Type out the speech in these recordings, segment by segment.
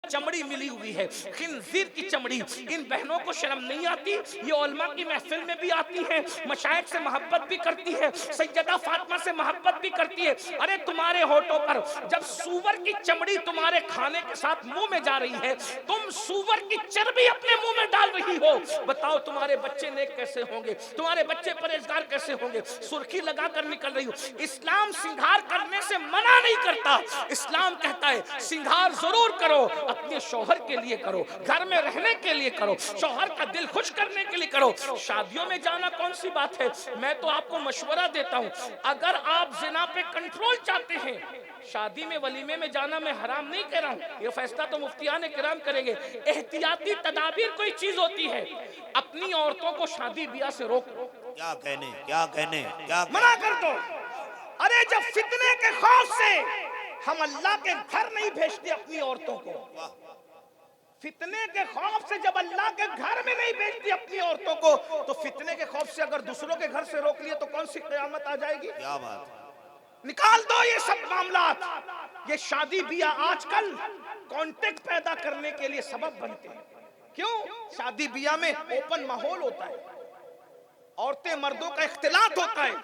चमड़ी मिली हुई है, खिंजीर की चमड़ी। इन बहनों को शर्म नहीं आती? ये उलमा की महफिल में भी आती है, मशाइख से मोहब्बत भी करती है, सैयदा फातिमा से मोहब्बत भी करती है। अरे तुम्हारे होठों पर जब सूअर की चमड़ी तुम्हारे खाने के साथ मुंह में जा रही है, तुम सूअर की चर्बी अपने मुंह में डाल रही हो, बताओ तुम्हारे बच्चे नेक कैसे होंगे, तुम्हारे बच्चे परहेजगार कैसे होंगे? सुर्खी लगाकर निकल रही हो। इस्लाम सिंगार करने से मना नहीं करता, इस्लाम कहता है सिंगार जरूर करो, अपने शौहर के लिए करो, घर में रहने के लिए करो, शौहर का दिल खुश करने के लिए करो। शादियों में जाना कौन सी बात है? मैं तो आपको मशवरा देता हूं, अगर आप जिना पे कंट्रोल चाहते हैं, शादी में वलीमे में जाना मैं हराम नहीं कह रहा हूं, ये फैसला तो मुफ्तियान किराम करेंगे। एहतियाती तदाबीर कोई चीज होती है, अपनी औरतों को शादी ब्याह से रोको। क्या कहने मना कर दो। अरे जब फितने के खौफ से हम अल्लाह के घर नहीं भेजते अपनी औरतों को, फितने के खौफ से जब अल्लाह के घर में नहीं भेजती अपनी औरतों को, तो फितने के खौफ से अगर दूसरों के घर से रोक लिए तो कौन सी क़यामत आ जाएगी? क्या बात है। निकाल दो ये सब मामलात। ये शादी ब्याह आजकल कॉन्टेक्ट पैदा करने के लिए सबब बनते हैं। क्यों? शादी ब्याह में ओपन माहौल होता है, औरतें मर्दों का इख्तिलात होता है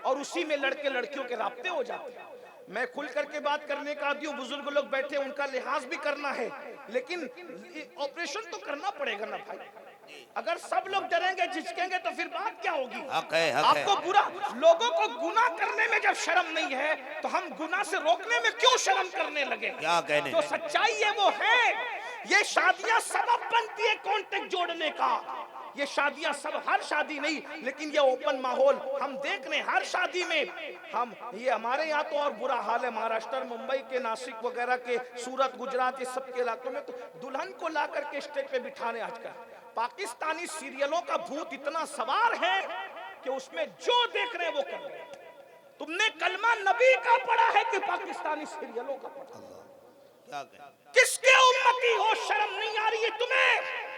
और उसी में लड़के लड़कियों के राब्ते हो जाते हैं। मैं खुल करके बात करने का आदी हूँ, बुजुर्ग लोग बैठे, उनका लिहाज भी करना है, लेकिन ऑपरेशन तो करना पड़ेगा ना भाई। अगर सब लोग डरेंगे झिझकेंगे तो फिर बात क्या होगी? हक है। आपको बुरा, लोगों को गुनाह करने में जब शर्म नहीं है तो हम गुनाह से रोकने में क्यों शर्म करने लगे? क्या कहने। तो सच्चाई है वो है, ये शादियां सबब बनती है कॉन्टेक्ट जोड़ने का। ये शादियां सब, हर शादी नहीं, लेकिन ये ओपन माहौल हम देख रहे हैं हर शादी में। हम ये हमारे यहाँ तो और बुरा हाल है, महाराष्ट्र, मुंबई के, नासिक वगैरह के, सूरत, गुजरात, ये सब के इलाकों में तो दुल्हन को ला करके स्टेज पे बिठाने। आजकल पाकिस्तानी सीरियलों का भूत इतना सवार है कि उसमें जो देख रहे हैं वो कर रहे हैं। तुमने कलमा नबी का पढ़ा है कि पाकिस्तानी सीरियलों का पढ़ा? क्या कहने। किसके उम्मती हो? शर्म नहीं आ रही है तुम्हें?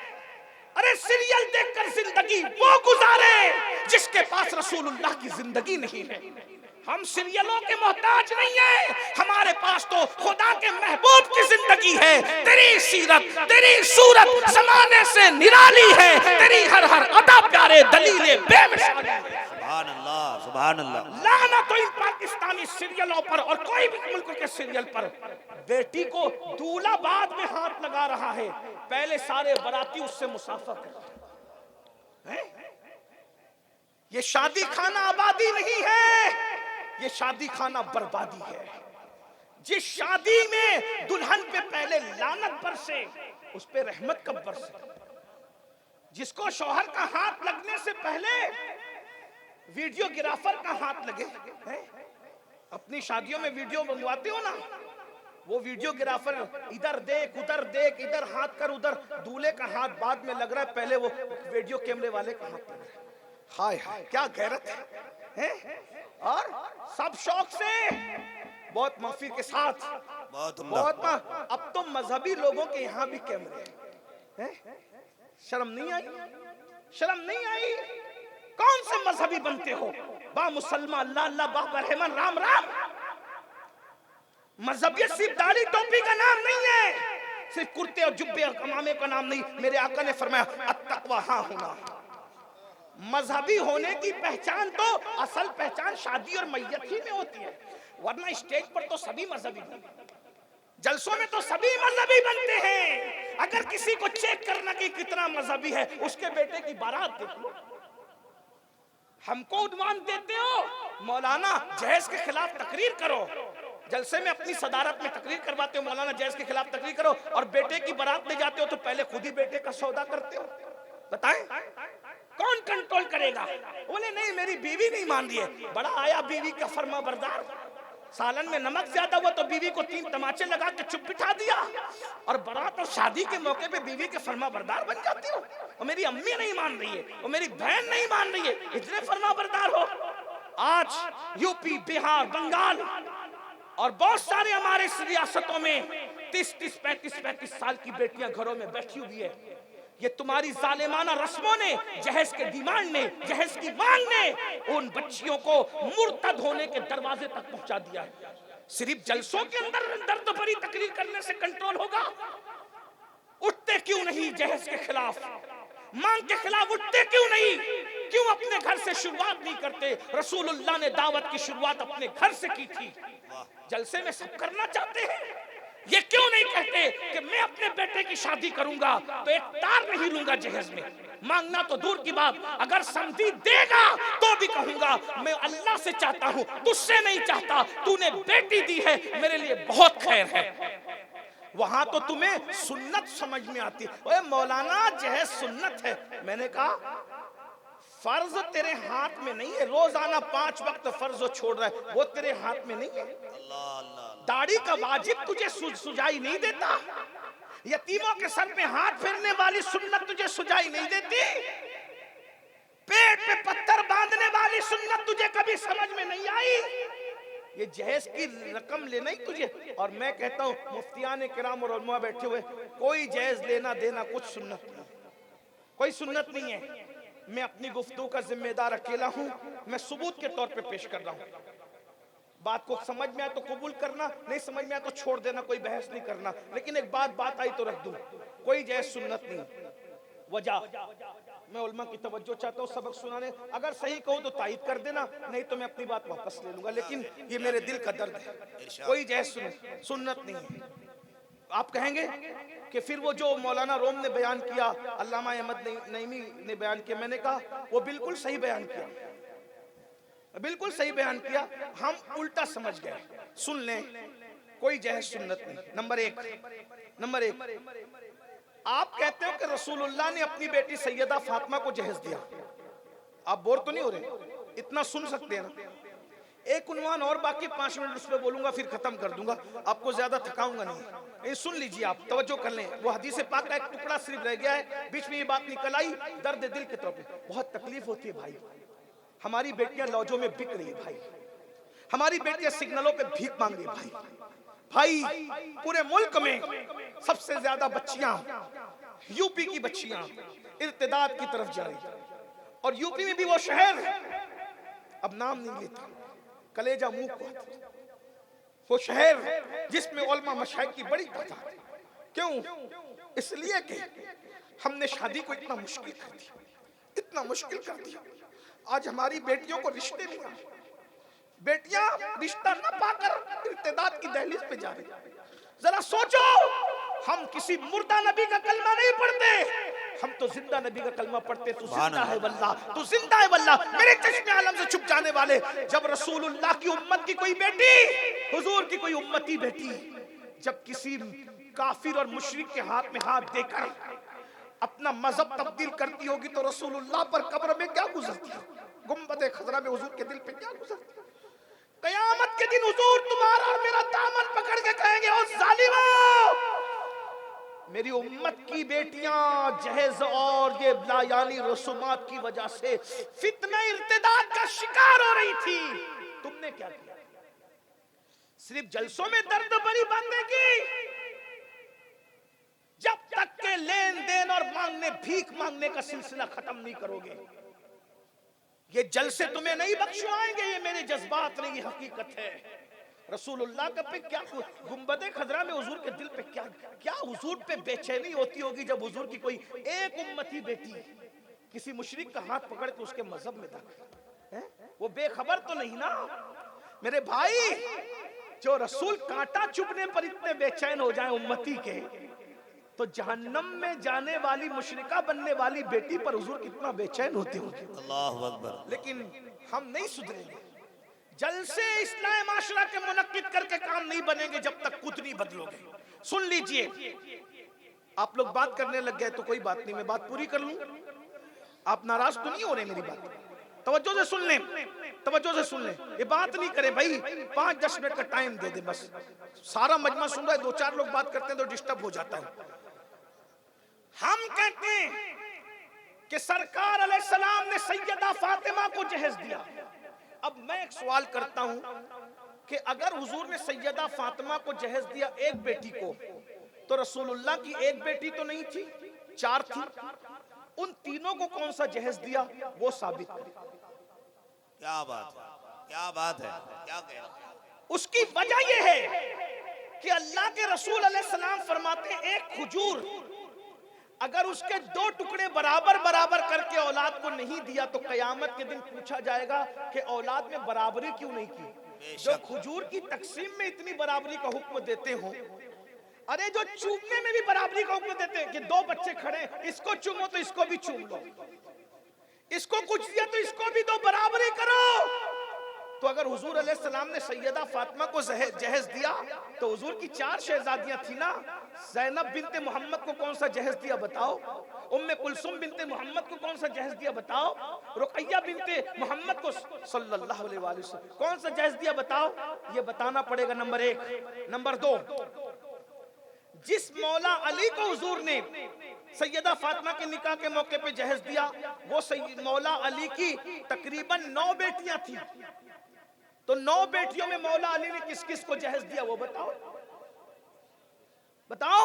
अरे सीरियल देखकर जिंदगी वो गुजारे जिसके पास रसूलुल्लाह की जिंदगी नहीं है। हम सीरियलों के मोहताज नहीं है, हमारे पास तो खुदा के महबूब की जिंदगी है। तेरी सीरत, तेरी सूरत ज़माने से निराली है, तेरी हर हर अदा प्यारे दलीले बेमिसाल है। सुभान अल्लाह, सुभान अल्लाह। लानत हो इन पाकिस्तानी सीरियलों पर और कोई भी मुल्क के सीरियल पर। बेटी को दूल्हा बाद में हाथ लगा रहा है, पहले सारे बराती उससे मुसाफा करते हैं। ये शादी खाना आबादी नहीं है, ये शादी खाना बर्बादी है। जिस शादी में दुल्हन पे पहले लानत बरसे, उस पे रहमत कब बरसे? जिसको शौहर का हाथ लगने से पहले वीडियोग्राफर का हाथ लगे, अपनी शादियों में वीडियो मंगवाते हो ना, वो वीडियोग्राफर इधर देख उधर देख, इधर हाथ कर उधर, दूल्हे का हाथ बाद में लग रहा है, पहले वो वीडियो कैमरे वाले का हाथ लग रहा है। हाय हाय क्या गैरत है? और सब शौक से, बहुत माफी के साथ, बहुत अब तो मजहबी लोगों के यहाँ भी कैमरे हैं। शर्म नहीं आई? शर्म नहीं आई? कौन से मजहबी बनते हो? बा मुसलमान, अल्लाह अल्लाह, बा रहमान, राम राम। मजहबियत सिर्फ दाढ़ी टोपी का नाम नहीं है, सिर्फ कुर्ते और जुब्बे और कमामे का नाम नहीं। मेरे आका ने फरमाया अत्तक़वा हाँ होना। मजहबी होने की पहचान तो, असल पहचान शादी और मैयत ही में होती है, वरना स्टेज पर तो सभी मजहबी बनते हैं, जलसों में तो सभी मजहबी बनते हैं। अगर किसी को चेक करना कि कितना मजहबी है, उसके बेटे की बारात देख लो। हमको उन्वान देते हो मौलाना जहेज के खिलाफ तकरीर करो, जलसे में अपनी सदारत में तकरीर करवाते हो मौलाना जहेज के खिलाफ तकरीर करो, और बेटे की बारात ले जाते हो तो पहले खुद ही बेटे का सौदा करते हो। बताएं कौन कंट्रोल करेगा? बोले नहीं मेरी बीवी नहीं मान रही है। बड़ा आया बीवी का फर्मा बरदार, सालन में नमक ज्यादा हुआ तो बीवी को 3 तमाचे लगा के चुप बिठा दिया, और बारात और शादी के मौके पे बीवी के फर्मा बरदार बन जाती हो। और मेरी अम्मी नहीं मान रही है, और मेरी बहन नहीं मान रही है, इतने फर्मा बरदार हो। आज यूपी, बिहार, बंगाल और बहुत सारे हमारे रियासतों में 30-30, 35-35 साल की बेटियां घरों में बैठी हुई है। ये तुम्हारी जालिमाना रस्मों ने, जहेज के डिमांड ने, जहेज की मांग ने उन बच्चियों को मुर्तद होने के दरवाजे तक पहुंचा दिया है। सिर्फ जलसों के अंदर दर्द भरी तकरीर करने से कंट्रोल होगा? जहेज के खिलाफ? मांग के खिलाफ उठते क्यों नहीं? क्यों अपने घर से शुरुआत नहीं करते? रसूलुल्लाह ने दावत की शुरुआत अपने घर से की थी। जलसे में सब करना चाहते हैं, ये क्यों नहीं कहते कि मैं अपने बेटे की शादी करूंगा तो एक तार नहीं लूंगा जहेज में? मांगना तो दूर की बात, अगर समझी देगा तो भी कहूंगा मैं अल्लाह से चाहता हूं, तुझसे नहीं चाहता। तूने बेटी दी है, मेरे लिए बहुत खैर है। वहां तो तुम्हें सुन्नत समझ में आती है। मौलाना जहेज सुन्नत है। मैंने कहा फर्ज तेरे हाथ में नहीं है, रोजाना 5 वक्त फर्ज छोड़ रहा है, वो तेरे हाथ में नहीं है। दाढ़ी का वाजिब तुझे सुझाई नहीं देता, यतीमों के सर पे हाथ फेरने वाली सुन्नत तुझे सुझाई नहीं देती, पेट पे पत्थर बांधने वाली सुन्नत तुझे कभी समझ में नहीं आई। ये जहेज की रकम लेना ही तुझे। और मैं कहता हूँ मुफ्तियान किराम और उलमा बैठे हुए, कोई जहेज लेना देना कुछ सुन्नत नहीं, कोई सुन्नत नहीं है। मैं अपनी गुफ्तगू का जिम्मेदार अकेला हूं, मैं सबूत के तौर पे पेश कर रहा हूं। बात को समझ में आए तो कबूल करना, नहीं समझ में आए तो छोड़ देना, कोई बहस नहीं करना। लेकिन एक बात आई तो रख दूं, कोई जहेज सुन्नत नहीं। वजह मैं उलमा की तवज्जो चाहता हूँ सबक सुनाने, अगर सही कहूँ तो तायद कर देना, नहीं तो मैं अपनी बात वापस ले लूंगा। लेकिन ये मेरे दिल का दर्द है, कोई जहेज सुन्नत नहीं है। आप कहेंगे कि फिर वो जो मौलाना रोम ने बयान किया, अल्लामा अहमद नईमी ने बयान किया, मैंने कहा वो बिल्कुल सही बयान किया, बिल्कुल सही बयान किया, हम उल्टा समझ गए। सुन लें, कोई जहेज सुन्नत नहीं। नंबर एक, आप कहते हो कि रसूलुल्लाह ने अपनी बेटी सैयदा फातिमा को जहेज दिया। आप बोर तो नहीं हो रहे? इतना सुन सकते हैं ना? एक उन्वान और बाकी 5 मिनट उस पर बोलूंगा, फिर खत्म कर दूंगा, आपको ज्यादा थकाऊंगा नहीं। ये सुन लीजिए, आप तवज्जो कर लें। वो हदीस पाक का एक टुकड़ा सिर्फ रह गया है, बीच में ये बात निकल आई, दर्द दिल के तौर पे। बहुत तकलीफ होती है भाई, हमारी बेटियां लॉजों में बिक रही है भाई, हमारी बेटियां सिग्नलों पे भीख मांग रही है भाई। पूरे मुल्क में सबसे ज्यादा बच्चियां यूपी की बच्चियां इर्तिदाद की तरफ जा रही, और यूपी में भी वो शहर, अब नाम नहीं लेता, कलेजा मुंह को, वो शहर जिसमें उलमा मशाइख की बड़ी तादाद है। क्यों? इसलिए कि हमने शादी को इतना मुश्किल कर दिया, इतना मुश्किल कर दिया। आज हमारी बेटियों को रिश्ते नहीं आए, बेटियां रिश्ता न पाकर इर्तिदाद की दहलीज पे जा रही। जरा सोचो, हम किसी मुर्दा नबी का कलमा नहीं पढ़ते, हम तो जिंदा नबी का कलमा पढ़ते। तू जिंदा है वल्लाह, तू जिंदा है वल्लाह। मेरे चश्मे आलम से छुप जाने वाले, जब रसूलुल्लाह की उम्मत की कोई बेटी, हुजूर की कोई उम्मती बेटी, जब किसी काफिर और मुशरिक के हाथ में हाथ देकर अपना मजहब तब्दील करती होगी, तो रसूलुल्लाह पर कब्र में क्या गुजरती है, गुंबद खजरा में हुजूर के दिल पे क्या गुजरती है। कयामत के दिन हुजूर तुम्हारा और मेरा दामन पकड़ के कहेंगे, ओ जालिमों, मेरी उम्मत की बेटियां जहेज और ये लायानी रसूमात की वजह से फितना इर्तिदाद का शिकार हो रही थी, तुमने क्या किया? सिर्फ जलसों में दर्द भरी बातें की, जब तक के लेन देन और मांगने, भीख मांगने का सिलसिला खत्म नहीं करोगे, ये जलसे तुम्हें नहीं बख्शवाएंगे। ये मेरे जज्बात नहीं, ये हकीकत है। रसूलुल्लाह का पे क्या, गुंबदे खजरा में हुजूर के दिल पे क्या क्या हुजूर पे बेचैनी होती होगी जब हुजूर की कोई एक उम्मती बेटी किसी मुशरिक का हाथ पकड़ के उसके मजहब में दाखिल है। वो बेखबर तो नहीं ना मेरे भाई, जो रसूल कांटा चुभने पर इतने बेचैन हो जाए उम्मती के, तो जहन्नम में जाने वाली मुशरिका बनने वाली बेटी पर हुजूर कितना बेचैन होते होंगे। अल्लाहु अकबर। लेकिन हम नहीं सुधरेंगे, जलसे इस्लामी माशरा के मुनक्किद करके काम नहीं बनेंगे जब तक खुद नहीं बदलोगे। सुन लीजिए, आप लोग बात करने लग गए तो कोई बात नहीं, मैं बात पूरी कर लूं। आप नाराज तो नहीं हो रहे मेरी बात? तवज्जो से सुन लें, तवज्जो से सुन लें, ये बात नहीं करें भाई, 5-10 मिनट का टाइम दे दे बस। सारा मजमा सुन रहा है, 2-4 लोग बात करते हैं तो डिस्टर्ब हो जाता है। हम कहते हैं कि सरकार अलैहिस्सलाम ने सैयदा फातिमा को जहेज दिया। अब मैं एक सवाल करता हूं कि अगर हुजूर ने सैयदा फातिमा को जहेज दिया एक बेटी को, तो रसूलुल्लाह की एक बेटी तो नहीं थी, 4 थी। उन तीनों को कौन सा जहेज दिया, वो साबित करें। क्या बात है, क्या बात है, क्या कह? उसकी वजह यह है कि अल्लाह के रसूल अलैहिस्सलाम फरमाते हैं, एक खजूर अगर उसके 2 टुकड़े बराबर बराबर करके औलाद को नहीं दिया तो कयामत के दिन पूछा जाएगा कि औलाद में बराबरी क्यों नहीं की। जो खजूर की तकसीम में इतनी बराबरी का हुक्म देते हो, अरे जो चूमने में भी बराबरी का हुक्म देते हैं कि 2 बच्चे खड़े, इसको चूमो तो इसको भी चूम लो, इसको कुछ दिया तो इसको भी दो, बराबरी करो। तो अगर हुजूर अलैहिस्सलाम ने सैयदा फातिमा को जहेज दिया तो हुजूर की 4 शहजादियां थी ना, ज़ैनब बिनते मोहम्मद को कौन सा जहेज दिया बताओ, उम्मे कुलसुम बिनते मोहम्मद को कौन सा जहेज दिया बताओ, रुकैया बिनते मोहम्मद को सल्लल्लाहु अलैहि वसल्लम कौन सा जहेज दिया बताओ। ये बताना पड़ेगा, नंबर 1। नंबर 2, जिस मौला अली को हुजूर ने सैयदा फातिमा के निकाह के मौके पे जहेज दिया, वो मौला अली की तकरीबन 9 बेटियां थी। तो 9 बेटियों में मौला अली ने किस किस को जहेज दिया वो बताओ, बताओ।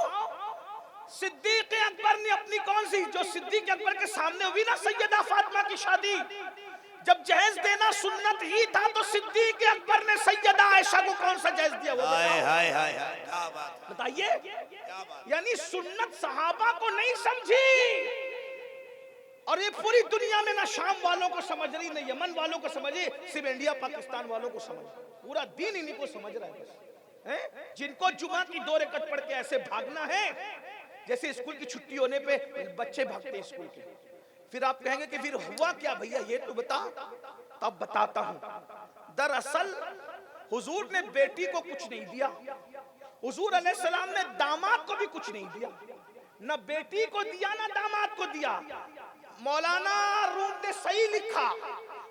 सिद्दीक अकबर ने अपनी कौन सी, जो सिद्दीक अकबर के सामने हुई ना सैयदा फातिमा की शादी, जब जहेज देना सुन्नत ही था तो सिद्दीक अकबर ने सैयदा आयशा को कौन सा जहेज दिया वो बताइए। यानी सुन्नत सहाबा को नहीं समझी, और ये पूरी दुनिया में ना शाम वालों को समझ रही, ना यमन वालों को समझे, सिर्फ इंडिया पाकिस्तान वालों को समझ, पूरा दिन इन्हीं को समझ रहा है। जिनको जुमा की 2 रकअत पढ़ के ऐसे भागना है जैसे स्कूल की छुट्टी होने पे बच्चे भागते हैं स्कूल के। फिर आप कहेंगे कि फिर हुआ क्या भैया, ये तो बता। तब बताता हूं। दरअसल हुजूर ने बेटी को कुछ नहीं दिया, हुजूर अलैहिस्सलाम ने दामाद को भी कुछ नहीं दिया, न बेटी को दिया ना दामाद को दिया। मौलाना रूम ने सही लिखा,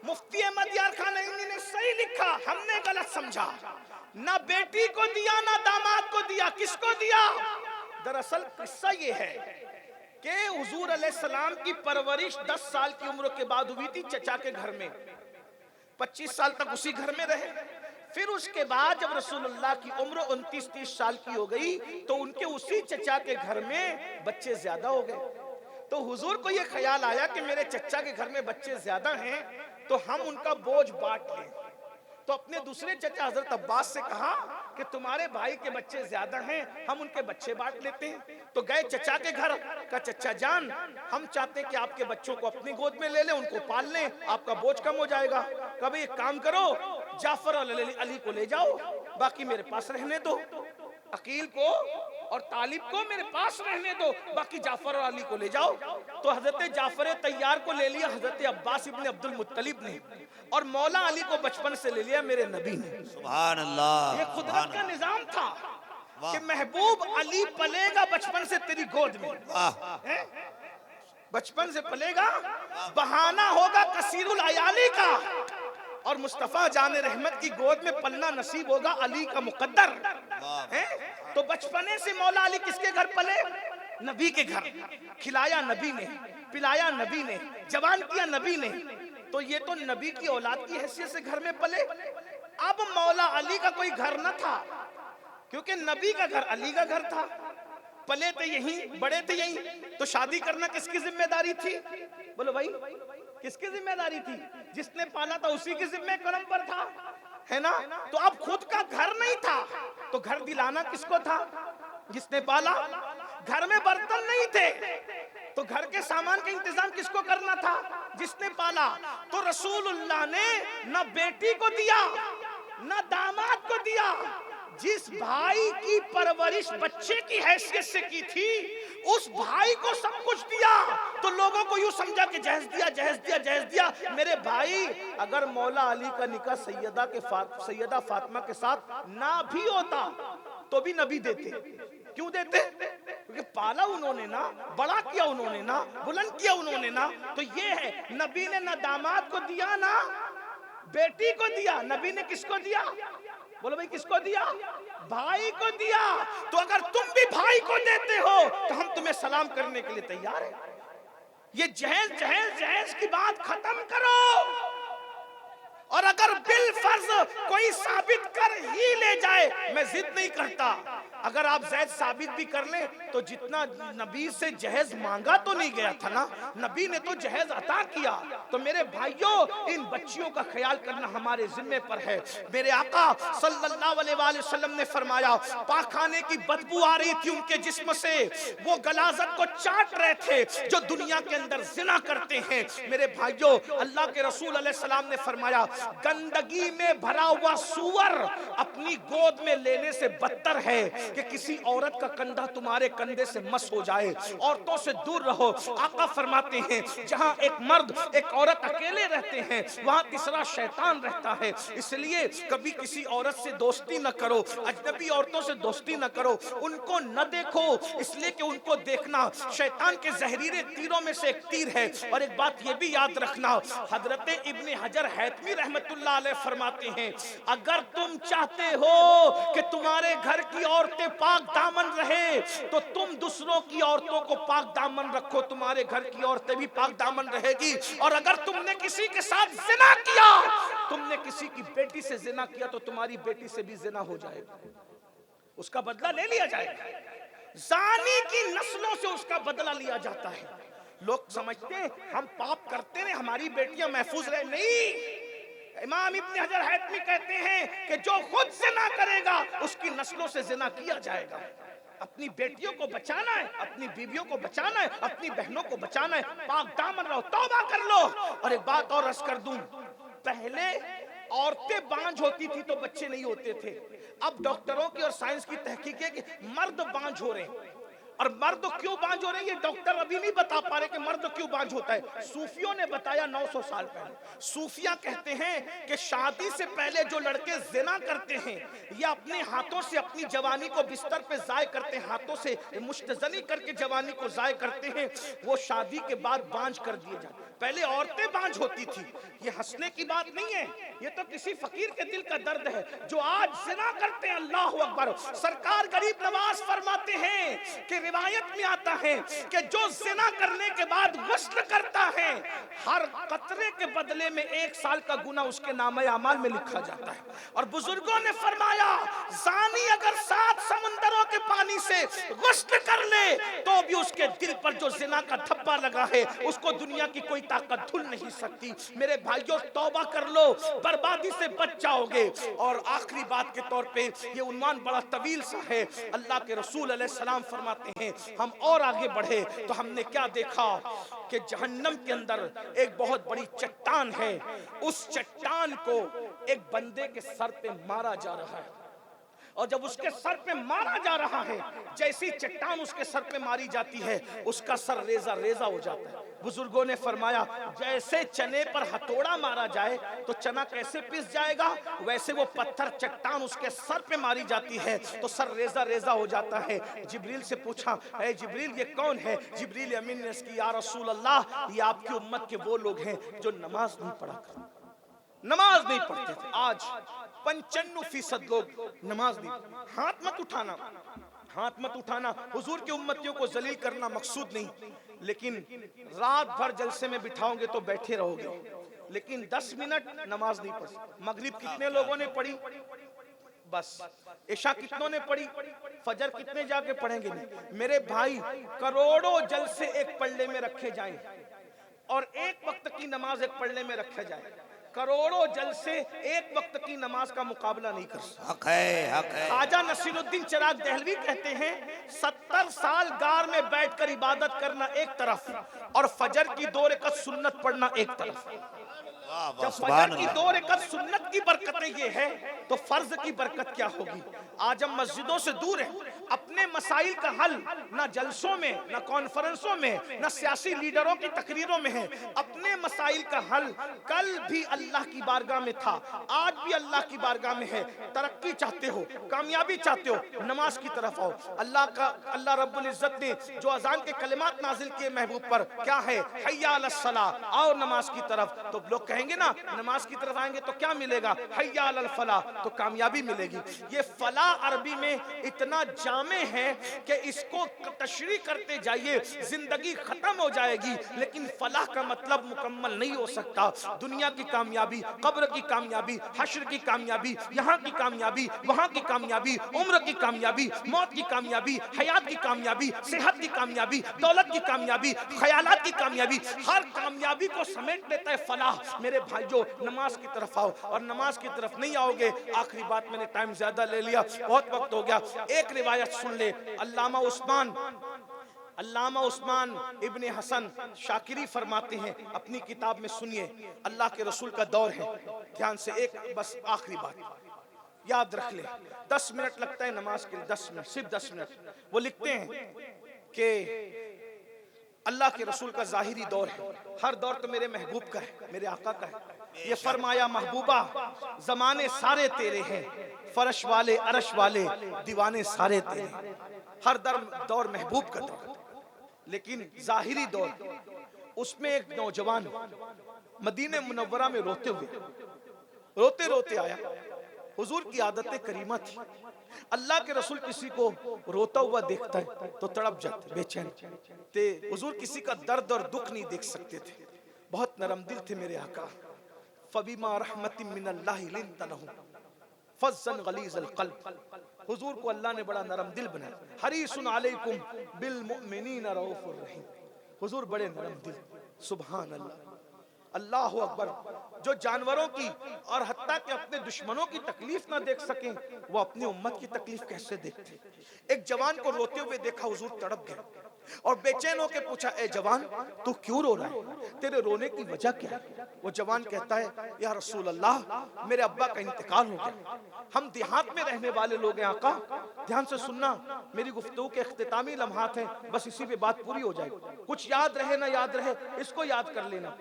मुफ्ती अहमद यार खान ने सही लिखा, हमने गलत समझा। ना बेटी को दिया ना दामाद को दिया, किसको दिया? दरअसल किस्सा ये है कि हुजूर अलैहिस्सलाम की परवरिश 10 साल की उम्र के बाद हुई थी चचा के घर में, 25 साल तक उसी घर में रहे। फिर उसके बाद जब रसूलुल्लाह की उम्र 29-30 साल की हो गई तो उनके उसी चचा के घर में बच्चे ज्यादा हो गए। तो हुजूर को ये ख्याल आया कि मेरे चचा के घर में बच्चे ज्यादा हैं तो हम उनका बोझ बांट लें। तो अपने दूसरे चचा हजरत अब्बास से कहा कि तुम्हारे भाई के बच्चे ज्यादा हैं, हम उनके बच्चे बांट लेते हैं। तो गए चचा के घर का, चचा जान हम चाहते हैं कि आपके बच्चों को अपनी गोद में ले लें, उनको पाल लें, आपका बोझ कम हो जाएगा। कभी एक काम करो, जाफर और अली को ले जाओ, बाकी मेरे पास रहने दो। अकील को और तालिब को मेरे पास रहने दो, बाकी जाफर और अली को ले जाओ। तो हजरत जाफर तैयार को ले लिया हजरत अब्बास इब्न अब्दुल मुत्तलिब ने, और मौला अली को बचपन से ले लिया मेरे नबी ने। सुभान अल्लाह। ये कुदरत का निजाम था कि महबूब अली पलेगा बचपन से तेरी गोद में, बचपन से पलेगा, बहाना होगा कसीरुल अयाली का, और मुस्तफा जाने रहमत की गोद में पलना नसीब होगा अली का मुकद्दर है। तो बचपने से मौला अली किसके घर पले? नबी के घर। खिलाया नबी ने, पिलाया नबी ने, जवान किया नबी ने। तो ये तो नबी की औलाद की हैसियत से घर में पले। अब मौला अली का कोई घर न था, क्योंकि नबी का घर अली का घर था, पले थे यहीं, बड़े थे यहीं। तो शादी करना किसकी जिम्मेदारी थी? बोलो भाई, किसकी जिम्मेदारी थी? जिसने पाला था उसी की जिम्मे कलम पर था, है ना। तो अब खुद का घर नहीं था तो घर दिलाना किसको था? जिसने पाला। घर में बर्तन नहीं थे तो घर के सामान का इंतजाम किसको करना था? जिसने पाला। तो रसूलुल्लाह ने न बेटी को दिया न दामाद को दिया, जिस भाई की परवरिश बच्चे की हैसियत से की थी उस भाई को सब कुछ दिया। तो लोगों को यूं समझा कि जहेज दिया, जहेज दिया, जहेज दिया। मेरे भाई, अगर मौला अली का निकाह सैयदा फातिमा के साथ ना भी होता तो भी नबी देते। क्यों देते? क्योंकि पाला उन्होंने ना, बड़ा किया उन्होंने ना, बुलंद किया उन्होंने ना। तो ये है, नबी ने ना दामाद को दिया ना बेटी को दिया। नबी ने किसको दिया? बोलो भाई, किसको दिया? भाई को दिया। तो अगर तुम भी भाई को देते हो तो हम तुम्हें सलाम करने के लिए तैयार हैं। ये जहेज जहेज जहेज की बात खत्म करो। और अगर बिल फर्ज कोई साबित कर ही ले जाए, मैं जिद नहीं करता, अगर आप जैद साबित भी कर लें तो जितना नबी से जहेज मांगा तो नहीं गया था ना, नबी ने तो जहेज अता किया। तो मेरे भाइयों, इन बच्चियों का ख्याल करना हमारे जिम्मे पर है। मेरे आका सल्लल्लाहु अलैहि वसल्लम ने फरमाया, पाखाने की बदबू आ रही थी उनके जिस्म से, वो गलाजत को चाट रहे थे जो दुनिया के अंदर जिना करते हैं। मेरे भाइयों, अल्लाह के रसूल अलैहिस्सलाम ने फरमाया, गंदगी में भरा हुआ सूअर अपनी गोद में लेने से बदतर है कि किसी औरत का कंधा तुम्हारे कंधे से मस हो जाए। औरतों से दूर रहो। आका फरमाते हैं, जहां एक मर्द एक औरत अकेले रहते हैं वहां तीसरा शैतान रहता है। इसलिए कभी किसी औरत से दोस्ती न करो, अजनबी औरतों से दोस्ती न करो, उनको न देखो, इसलिए कि उनको देखना शैतान के जहरीले तीरों में से एक तीर है। और एक बात ये भी याद रखना, हजरत इब्ने हजर हैतमी रहमतुल्लाह अलैह फरमाते हैं, अगर तुम चाहते हो कि तुम्हारे घर की औरतें पाक दामन रहे तो तुम दूसरों की औरतों को पाक दामन रखो, तुम्हारे घर की औरतें भी पाक दामन रहेगी। और अगर तुमने किसी के साथ जिना किया, तुमने किसी की बेटी से जिना किया तो तुम्हारी बेटी से भी जिना हो जाएगा, उसका बदला ले लिया जाएगा। जानी की नस्लों से उसका बदला लिया जाता है। लोग समझते हैं हम पाप करते हैं हमारी बेटियां महफूज रहे, नहीं। इमाम इब्ने हजर हैतमी कहते हैं कि जो खुद जिना करेगा उसकी नस्लों से जिना किया जाएगा। अपनी बेटियों को बचाना है, अपनी बीवियों को बचाना है, अपनी बहनों को बचाना है, पाक दामन रहो, तौबा कर लो। और एक बात और अर्ज कर दूं, पहले औरतें बांझ होती थी तो बच्चे नहीं होते थे। अब डॉक्टरों की और साइंस की तहकीक है कि मर्द बांझ हो रहे हैं। और मर्द क्यों बांझ हो रहे हैं ये डॉक्टर अभी नहीं बता पा रहे कि मर्द क्यों बांझ होता है। सूफियों ने बताया 900 साल पहले। सूफिया कहते हैं कि शादी से पहले जो लड़के जिना करते हैं या अपने हाथों से अपनी जवानी को बिस्तर पे जाय करते हैं, हाथों से मुश्तजनी करके जवानी को जाय करते हैं, वो शादी के बाद बांझ कर दिए जाते। पहले औरतें बांझ होती थी। ये हंसने की बात नहीं है, ये तो किसी फकीर के दिल का दर्द है जो आज जिना करते हैं। अल्लाह अकबर। सरकार गरीब नवाज फरमाते हैं कि रिवायत में आता है कि जो जिना करने के बाद गुस्ल करता है, हर कतरे के बदले में 1 साल का गुना उसके नामे अमाल में लिखा जाता है। और बुजुर्गों ने फरमाया, जानी अगर 7 समुंदरों के पानी से गुस्ल कर ले तो भी उसके दिल पर जो जिना का धब्बा लगा है उसको दुनिया की कोई ताकत धुल नहीं सकती। मेरे भाइयों, तौबा कर लो, बर्बादी से बच जाओगे। और आखिरी बात के तौर पे, ये उन्वान बड़ा तवील सा है। अल्लाह के रसूल अलैहि सलाम फरमाते हैं, हम और आगे बढ़े तो हमने क्या देखा कि जहन्नम के अंदर एक बहुत बड़ी चट्टान है। उस चट्टान को एक बंदे के सर पे मारा जा रहा है। और जब उसके सर पे मारा जा रहा है, जैसी चट्टान उसके सर पे मारी जाती है उसका सर रेजा रेजा हो जाता है। बुजुर्गों ने फरमाया, जैसे चने पर हथौड़ा मारा जाए तो चना कैसे पिस जाएगा, वैसे वो पत्थर चट्टान उसके सर पे मारी जाती है तो सर रेजा रेजा हो जाता है। जिब्रील से पूछा, ऐ जिब्रील ये कौन है? जिब्रील अमीन ने इसकी, या रसूल अल्लाह, ये आपकी उम्मत के वो लोग हैं जो नमाज नहीं पढ़ा करते, नमाज नहीं पढ़ते थे। आज 95% लोग नमाज नहीं। हाथ मत उठाना, हाथ मत उठाना। हुजूर की उम्मतियों को जलील करना मकसूद नहीं, लेकिन रात भर जलसे में बिठाओगे तो बैठे रहोगे, लेकिन 10 मिनट नमाज नहीं पढ़। मगरिब कितने लोगों ने पढ़ी? बस। इशा कितनों ने पढ़ी? फजर कितने जाके पढ़ेंगे? नहीं। मेरे भाई, करोड़ों जलसे एक पल्ले में रखे जाएं और एक वक्त की नमाज एक पल्ले में रखा जाए। करोड़ों जलसे एक वक्त की नमाज का मुकाबला नहीं कर सकते। हक है, हक है। ख्वाजा नसीरुद्दीन चिराग दहलवी कहते हैं, 70 साल गार में बैठकर इबादत करना एक तरफ और फजर की 2 रकात सुन्नत पढ़ना एक तरफ। जब फजर की 2 रकात सुन्नत की बरकतें ये है तो फर्ज की बरकत क्या होगी। आज हम मस्जिदों से दूर हैं, अपने मसाइल का हल ना जलसों में, ना कॉन्फ्रेंसों में, ना सियासी लीडरों की तकरीरों में है। अपने मसाइल का हल कल भी अल्लाह की बारगाह में था, आज भी अल्लाह की बारगाह में है। तरक्की चाहते हो, कामयाबी चाहते हो, नमाज की तरफ आओ। अल्लाह रब्बुल इज्जत ने जो अजान के कलिमात नाजिल किए महबूब पर, क्या है? हय्या अलस सलाह, आओ नमाज की तरफ। तो लोग कहेंगे ना, नमाज की तरफ आएंगे तो क्या मिलेगा? हय्या अलल फलाह, तो कामयाबी मिलेगी। ये फलाह अरबी में इतना जामे हैं कि इसको तशरीह करते जाइए, जिंदगी खत्म हो जाएगी, लेकिन फलाह का मतलब मुकम्मल नहीं हो सकता। दुनिया की कामयाबी, कब्र की कामयाबी, हश्र की कामयाबी, यहाँ की कामयाबी, वहाँ की कामयाबी, उम्र की कामयाबी, मौत की कामयाबी, हयात की कामयाबी, सेहत की कामयाबी, दौलत की कामयाबी, ख्यालात की कामयाबी, हर कामयाबी को समेट लेता है फलाह। मेरे भाइयों, नमाज की तरफ आओ, और नमाज की तरफ नहीं आओगे, आखिरी बात, मैंने टाइम ज्यादा ले लिया, बहुत वक्त हो गया, एक रिवायत सुन ले। अल्लामा उस्मान इब्ने हसन शाकिरी फरमाते हैं अपनी किताब में, सुनिए, अल्लाह के रसूल का दौर है, ध्यान से, एक बस आखिरी बात याद रख ले, 10 मिनट लगता है नमाज के लिए, 10 मिनट, सिर्फ 10 मिनट। वो लिखते हैं कि अल्लाह के रसूल का जाहिरी दौर है, हर दौर तो मेरे महबूब का है, मेरे आका का है। ये फरमाया, महबूबा जमाने सारे तेरे हैं, फरश वाले अरश वाले दीवाने सारे तेरे हैं। हर दौर महबूब का दौर, लेकिन जाहिरी दौर, उसमें एक नौजवान मदीने मुनव्वरा में रोते रोते आया। हुजूर की आदत करीमा थी, अल्लाह के रसूल किसी को रोता हुआ देखता है तो तड़प जाते, बेचैन थे। हुजूर किसी का दर्द और दुख नहीं देख सकते थे, बहुत नरम दिल थे मेरे आका। फबीमा रहमतिन मिनल्लाहि लिंत लहु फज़्ज़न गलीज़ल क़ल्ब। हुजूर को अल्लाह ने बड़ा नरम दिल बनाया। हरीसुन अलैकुम बिल मुमिनीना रऊफुर रहीम। हुजूर बड़े नरम दिल, सुभान अल्लाह, अल्लाह अकबर। जो जानवरों की और हत्ता के अपने दुश्मनों की तकलीफ ना देख सकें, वो अपनी उम्मत की तकलीफ कैसे देखते। एक जवान को रोते हुए देखा, हुजूर तड़प गए और बेचैन होकर पूछा, ए जवान, तू क्यों रो रहा है, तेरे रोने की वजह क्या है? वो जवान कहता है, या रसूल अल्लाह, मेरे अब्बा का इंतकाल हो गया, हम देहात में रहने वाले लोग हैं आका। ध्यान से सुनना, मेरी गुफ्तगू के इख्तितामी लम्हात हैं, बस इसी पे बात पूरी हो जाएगी। कुछ याद रहे ना याद रहे, इसको याद कर लेना।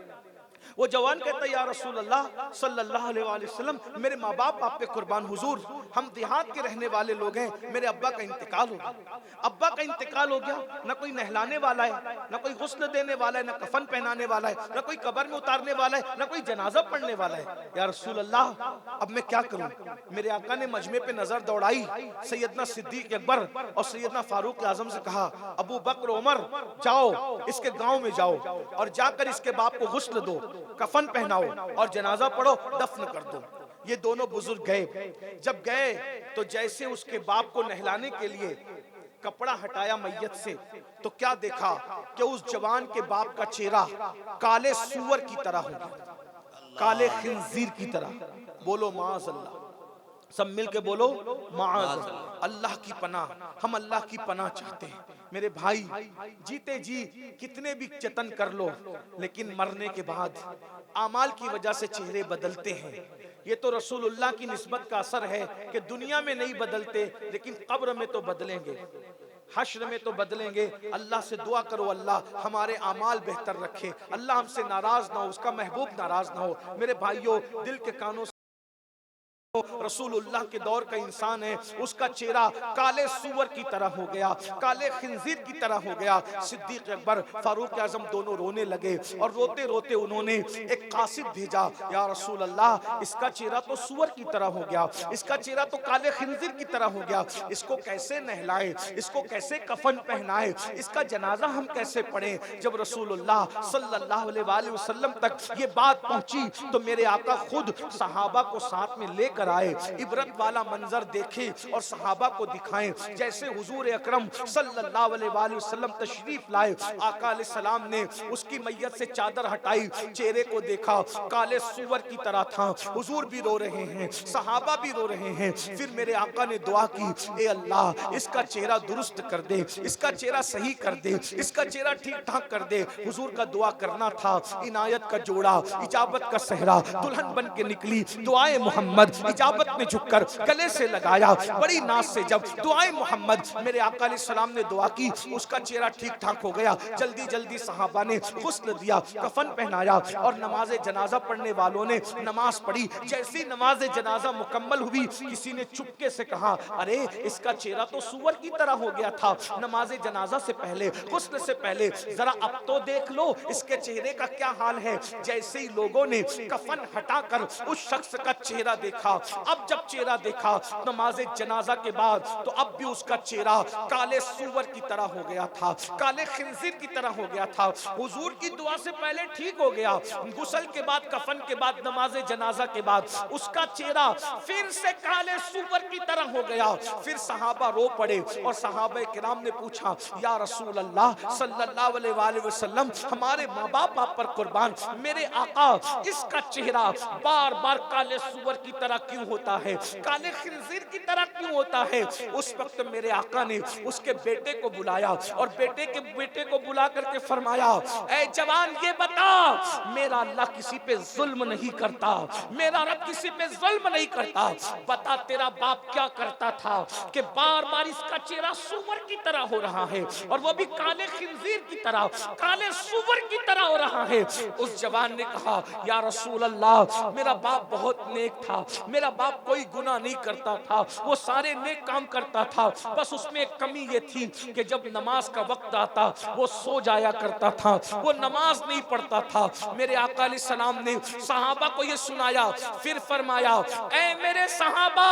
वो जवान कहता है, या रसूल अल्लाह सल्लल्लाहु अलैहि वसल्लम, मेरे माँ बाप आप पे कुर्बान, हुजूर हम देहात के रहने वाले लोग हैं, मेरे अब्बा का इंतकाल हो गया। अब्बा का इंतकाल हो गया, ना कोई नहलाने वाला है, ना कोई गुस्ल देने वाला है, ना कफन पहनाने वाला है, ना कोई कब्र में उतारने वाला है, ना कोई जनाजा पढ़ने वाला है। या रसूल अल्लाह, अब मैं क्या करूं? मेरे आका ने मजमे पे नजर दौड़ाई, सैयदना सिद्दीक अकबर और सैयदना फारूक आजम से कहा, अबू बकर उमर, जाओ इसके गांव में जाओ और जाकर इसके बाप को गुस्ल दो, कफन पहनाओ और जनाजा पढ़ो, दफन कर दो। ये दोनों बुजुर्ग गए। जब गए तो जैसे उसके बाप को नहलाने के लिए कपड़ा हटाया मैयत से, तो क्या देखा कि उस जवान के बाप का चेहरा काले सूअर की तरह हो गया, काले खिंजीर की तरह। बोलो माज़ अल्लाह, सब मिल के बोलो माज़ अल्लाह की पनाह। हम अल्लाह की पनाह चाहते हैं। मेरे भाई, जीते जी कितने भी जतन कर लो, लेकिन मरने के बाद आमाल की वजह से चेहरे बदलते हैं। ये तो रसूलुल्लाह की निस्बत का असर है कि दुनिया में नहीं बदलते, लेकिन कब्र में तो बदलेंगे, हश्र में तो बदलेंगे। अल्लाह से दुआ करो, अल्लाह हमारे आमाल बेहतर रखे, अल्लाह हमसे नाराज ना हो, उसका महबूब नाराज ना हो। मेरे भाइयों, दिल के कानों रसूलुल्लाह के दौर का इंसान है, उसका चेहरा काले सूअर की तरह हो गया, काले खिंजीर की तरह हो गया। सिद्दीक अकबर, फारूक आजम दोनों रोने लगे और रोते रोते उन्होंने एक कासिद भेजा, या रसूल अल्लाह, इसका चेहरा तो सूअर की तरह हो गया, इसका चेहरा तो काले खिंजीर की तरह हो गया, इसको कैसे नहलाएं, इसको कैसे कफन पहनाएं, इसका जनाजा हम कैसे पढ़ें। जब रसूलुल्लाह सल्लल्लाहु अलैहि वसल्लम तक ये बात पहुंची तो मेरे आका खुद सहाबा को साथ में लेकर आए, इबरत वाला मंजर देखे और सहाबा को दिखाएं। जैसे हुजूर अकरम सल्लल्लाहु अलैहि वसल्लम तशरीफ लाए, आका अलैहिस्सलाम ने उसकी मैयत से चादर हटाई, चेहरे को देखा, काले सूअर की तरह था। हुजूर भी रो रहे हैं, सहाबा भी रो रहे हैं। फिर मेरे आका ने दुआ की, ए अल्लाह, इसका चेहरा दुरुस्त कर दे, इसका चेहरा सही कर दे, इसका चेहरा ठीक ठाक कर दे। हुजूर का दुआ करना था। इनायत का जोड़ा, इजाबत का सहरा दुल्हन बन के निकली। दुआए मोहम्मद इजाबत में झुककर गले से लगाया, बड़ी नाज से जब दुआए मोहम्मद मेरे आका अलैहिस्सलाम ने दुआ की, उसका चेहरा ठीक ठाक हो गया। जल्दी जल्दी सहाबा ने गुस्ल दिया, कफन पहनाया और नमाज जनाजा पढ़ने वालों ने नमाज पढ़ी। जैसी नमाज जनाजा मुकम्मल हुई, किसी ने चुपके से कहा, अरे इसका चेहरा तो सूअर की तरह हो गया था नमाज जनाजा से पहले, गुस्ल से पहले, जरा अब तो देख लो इसके चेहरे का क्या हाल है। जैसे ही लोगों ने कफन हटाकर उस शख्स का चेहरा देखा, अब जब चेहरा देखा नमाज जनाजा के बाद, तो अब भी उसका चेहरा काले सूअर की तरह हो गया था, काले खिंजीर की तरह हो गया था। हुजूर की दुआ से पहले ठीक हो गया, गुस्ल के बाद, कफन के बाद, नमाज जनाजा के बाद उसका चेहरा फिर से काले सूअर की तरह हो गया। फिर सहाबा रो पड़े और सहाबा किराम ने पूछा, या रसूल अल्लाह सल्लल्लाहु अलैहि वसल्लम, हमारे माँ बाप आप पर कुर्बान, मेरे आका, इसका चेहरा बार बार काले सूअर की तरह क्यों होता है, काले खिंजीर की तरह क्यों होता है? उस वक्त मेरे आका ने उसके बेटे को बुलाया और बेटे को बुला करके फरमाया, ऐ जवान ये बता, मेरा अल्लाह किसी पे जुल्म नहीं करता, मेरा रब किसी पे जुल्म नहीं करता, बता तेरा बाप क्या करता था कि बार बार इसका चेहरा सूअर की तरह हो रहा है, और वो भी काले खिंजीर की तरह, काले सूअर की तरह हो रहा है। उस जवान ने कहा, या रसूल अल्लाह, मेरा बाप बहुत नेक था, मेरा बाप कोई गुनाह नहीं करता था, वो सारे नेक काम करता था, बस उसमें एक कमी ये थी कि जब नमाज का वक्त आता वो सो जाया करता था, वो नमाज नहीं पढ़ता था। मेरे आका अलैहिस्सलाम ने सहाबा को ये सुनाया, फिर फरमाया, ऐ मेरे सहाबा,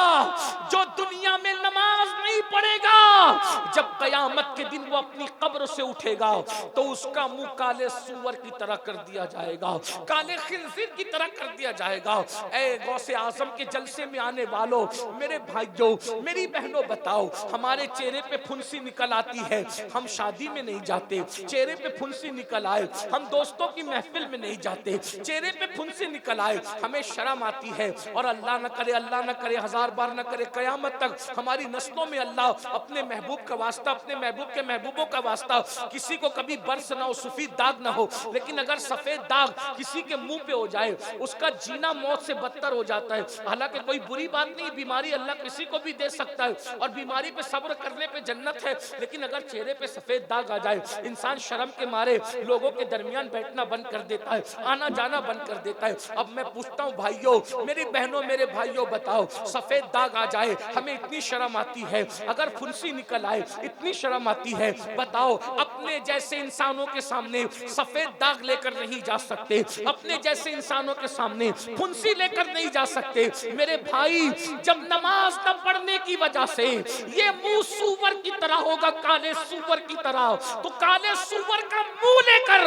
जो दुनिया में नमाज नहीं पढ़ेगा, जब कयामत के दिन वो अपनी कब्र से उठेगा तो उसका मुंह काले सूअर की तरह कर दिया जाएगा, काले खिंजीर की तरह कर दिया जाएगा। ऐ गौसे आजम के जलसे में आने वालों, मेरे भाइयों, मेरी बहनों, बताओ, हमारे चेहरे पे फुंसी निकल आती है, हम शादी में नहीं जाते, चेहरे पे फुंसी निकल आए, हम दोस्तों की महफिल में नहीं जाते, चेहरे पे फुंसी निकल आए, हमें शर्म आती है, और अल्लाह न करे, हजार बार न करे, कयामत तक हमारी नस्लों में अल्लाह अपने महबूब का वास्ता, अपने महबूब के महबूबों का वास्ता, किसी को कभी बर्स ना हो, सफेद दाग ना हो, लेकिन अगर सफेद दाग किसी के मुंह पे हो जाए, उसका जीना मौत से बदतर हो जाता है। हालांकि कोई बुरी बात नहीं, बीमारी अल्लाह किसी को भी दे सकता है, और बीमारी पे सब्र करने पे जन्नत है, लेकिन अगर चेहरे पे सफेद दाग आ जाए, इंसान शर्म के मारे लोगों के दरमियान बैठना बंद कर देता है, आना जाना बंद कर देता है। अब मैं पूछता हूँ भाइयों, मेरी बहनों, मेरे भाइयों, बताओ, सफेद दाग आ जाए हमें इतनी शर्म आती है, अगर फुंसी निकल आए इतनी शर्म आती है, बताओ, अपने जैसे इंसानों के सामने सफेद दाग लेकर नहीं जा सकते, अपने जैसे इंसानों के सामने फुंसी लेकर नहीं जा सकते। मेरे भाई, जब नमाज न पढ़ने की वजह से ये मुंह सूअर की तरह होगा, काले सूअर की तरह, तो काले सूअर का मुंह लेकर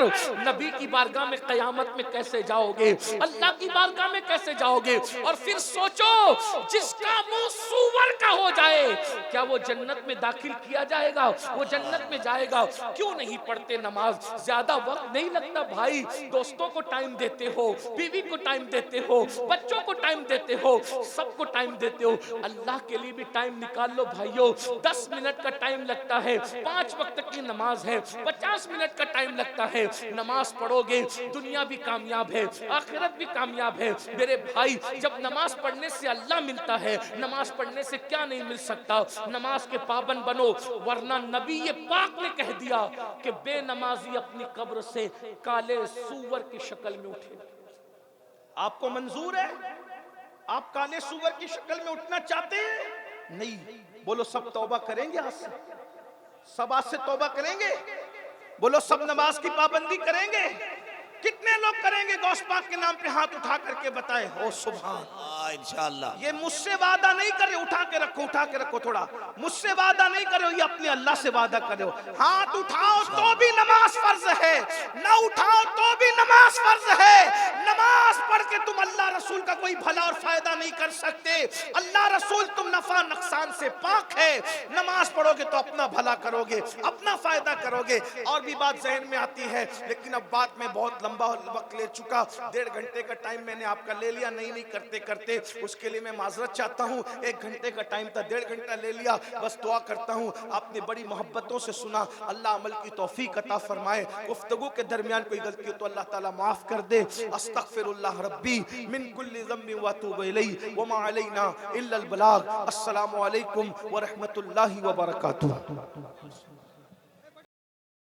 नबी की बारगाह में कयामत में कैसे जाओगे, अल्लाह की बारगाह में कैसे जाओगे? और फिर सोचो, जिसका मुंह सूअर का हो जाए, क्या वो जन्नत में दाखिल किया जाएगा? वो जन्नत में जाएगा? क्यों नहीं पढ़ते नमाज? ज्यादा वक्त नहीं लगता भाई, दोस्तों को टाइम देते हो, बीवी को टाइम देते हो, बच्चों को टाइम देते हो, सबको टाइम देते हो, अल्लाह के लिए भी टाइम निकाल लो भाइयों। 10 मिनट का टाइम लगता है, 5 वक्त की नमाज है, 50 मिनट का टाइम लगता है, नमाज पढ़ोगे दुनिया भी कामयाब है, आखिरत भी कामयाब है। मेरे भाई, जब नमाज पढ़ने से अल्लाह मिलता है, नमाज पढ़ने से क्या नहीं मिल सकता? नमाज के पाबंद बनो, वरना नबी ये पाक ने कह दिया कि बेनमाजी अपनी कब्र से काले सूअर की शक्ल में उठे। आपको मंजूर है? आप काले सूअर की शक्ल में उठना चाहते हैं? नहीं। बोलो सब तौबा करेंगे आज से? सब आज से तौबा करेंगे? बोलो सब नमाज की पाबंदी करेंगे? कितने लोग करेंगे? गौस पाक के नाम पे हाथ उठा करके बताए। ओ सुभान, इंशाअल्लाह। ये मुझसे वादा नहीं करे, उठा के रखो थोड़ा, मुझसे वादा नहीं करो, ये अपने अल्लाह से वादा करो। हाथ उठाओ तो भी नमाज फर्ज है, ना उठाओ तो भी नमाज फर्ज है। नमाज पढ़ के तुम अल्लाह रसूल का कोई भला और फायदा नहीं कर सकते। अल्लाह रसूल तुम नफा नुकसान से पाक है। नमाज पढ़ोगे तो अपना भला करोगे, अपना फायदा करोगे। और भी बात जहन में आती है, लेकिन अब बात में बहुत लंबा वक्त ले चुका, 1.5 घंटे का टाइम मैंने आपका ले लिया, नहीं करते करते, उसके लिए मैं माजरत चाहता हूँ। 1 घंटे का टाइम था, 1.5 घंटा ले लिया। बस दुआ करता हूँ, आपने बड़ी मोहब्बतों से सुना, अल्लाह अमल की तौफीक अता फरमाए। गुफ्तगू के दरमियान कोई गलती हो तो अल्लाह ताला माफ कर दे। अस्तगफिरुल्लाह रब्बी मिन कुल्ली ज़म्बिन व अतूबु इलैहि व मा अलैना इल्लल बलाग। अस्सलामु अलैकुम व रहमतुल्लाहि व बरकातुहू।